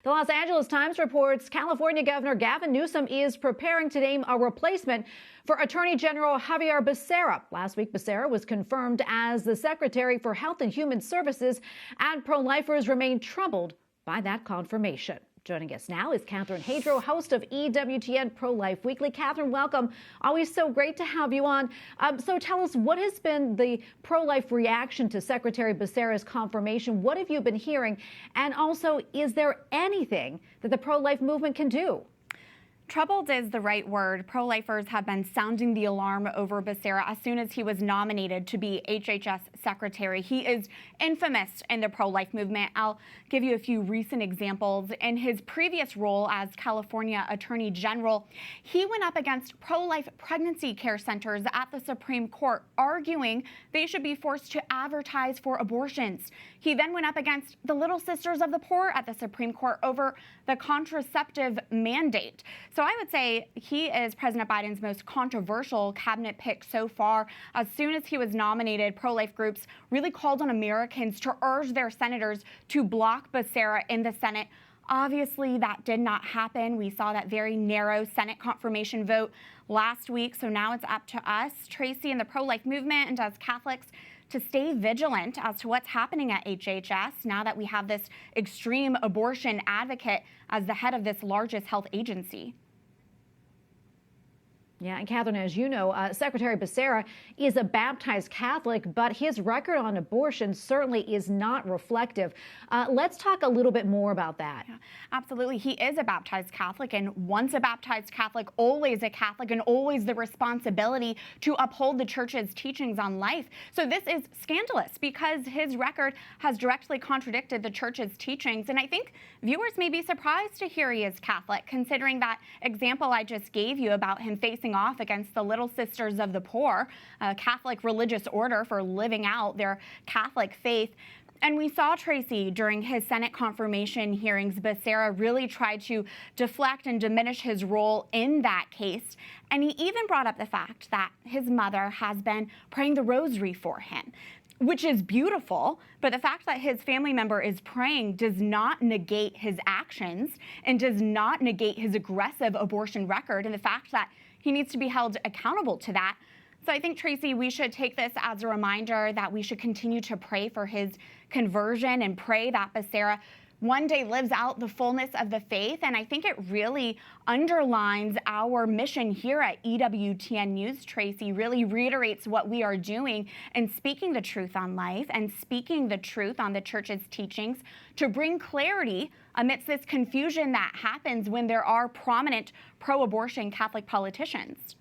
The Los Angeles Times reports California Governor Gavin Newsom is preparing to name a replacement for Attorney General Xavier Becerra. Last week, Becerra was confirmed as the Secretary for Health and Human Services, and pro-lifers remain troubled by that confirmation. Joining us now is Catherine Hadro, host of EWTN Pro-Life Weekly. Catherine, welcome. Always so great to have you on. So tell us, what has been the pro-life reaction to Secretary Becerra's confirmation? What have you been hearing? And also, is there anything that the pro-life movement can do? Troubled is the right word. Pro-lifers have been sounding the alarm over Becerra as soon as he was nominated to be HHS Secretary. He is infamous in the pro-life movement. I'll give you a few recent examples. In his previous role as California Attorney General, he went up against pro-life pregnancy care centers at the Supreme Court, arguing they should be forced to advertise for abortions. He then went up against the Little Sisters of the Poor at the Supreme Court over the contraceptive mandate. So I would say he is President Biden's most controversial cabinet pick so far. As soon as he was nominated, pro-life groups really called on Americans to urge their senators to block Becerra in the Senate. Obviously, that did not happen. We saw that very narrow Senate confirmation vote last week. So now it's up to us, Tracy, and the pro-life movement, and as Catholics, to stay vigilant as to what's happening at HHS now that we have this extreme abortion advocate as the head of this largest health agency. Yeah, and Catherine, as you know, Secretary Becerra is a baptized Catholic, but his record on abortion certainly is not reflective. Let's talk a little bit more about that. Yeah, absolutely. He is a baptized Catholic, and once a baptized Catholic, always a Catholic, and always the responsibility to uphold the church's teachings on life. So this is scandalous because his record has directly contradicted the church's teachings. And I think viewers may be surprised to hear he is Catholic, considering that example I just gave you about him facing off against the Little Sisters of the Poor, a Catholic religious order for living out their Catholic faith. And we saw, Tracy, during his Senate confirmation hearings, Becerra really tried to deflect and diminish his role in that case. And he even brought up the fact that his mother has been praying the rosary for him, which is beautiful, but the fact that his family member is praying does not negate his actions and does not negate his aggressive abortion record, and the fact that he needs to be held accountable to that. So I think, Tracy, we should take this as a reminder that we should continue to pray for his conversion and pray that Becerra one day lives out the fullness of the faith. And I think it really underlines our mission here at EWTN News, Tracy, really reiterates what we are doing and speaking the truth on life and speaking the truth on the church's teachings to bring clarity amidst this confusion that happens when there are prominent pro-abortion Catholic politicians.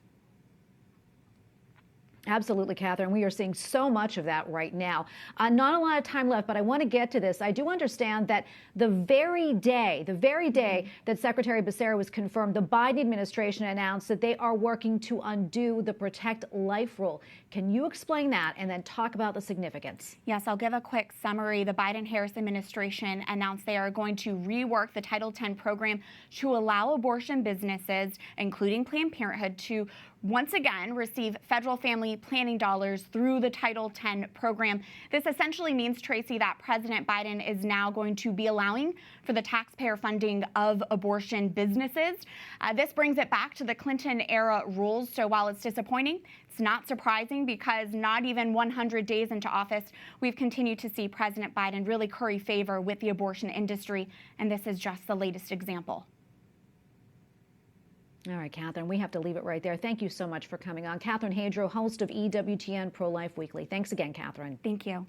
Absolutely, Catherine. We are seeing so much of that right now. Not a lot of time left, but I want to get to this. I do understand that the very day that Secretary Becerra was confirmed, the Biden administration announced that they are working to undo the Protect Life rule. Can you explain that and then talk about the significance? Yes, I'll give a quick summary. The Biden-Harris administration announced they are going to rework the Title X program to allow abortion businesses, including Planned Parenthood, to once again receive federal family planning dollars through the Title X program. This essentially means, Tracy, that President Biden is now going to be allowing for the taxpayer funding of abortion businesses. This brings it back to the Clinton-era rules. So while it's disappointing, it's not surprising because not even 100 days into office, we've continued to see President Biden really curry favor with the abortion industry. And this is just the latest example. All right, Catherine, we have to leave it right there. Thank you so much for coming on. Catherine Hadro, host of EWTN Pro-Life Weekly. Thanks again, Catherine. Thank you.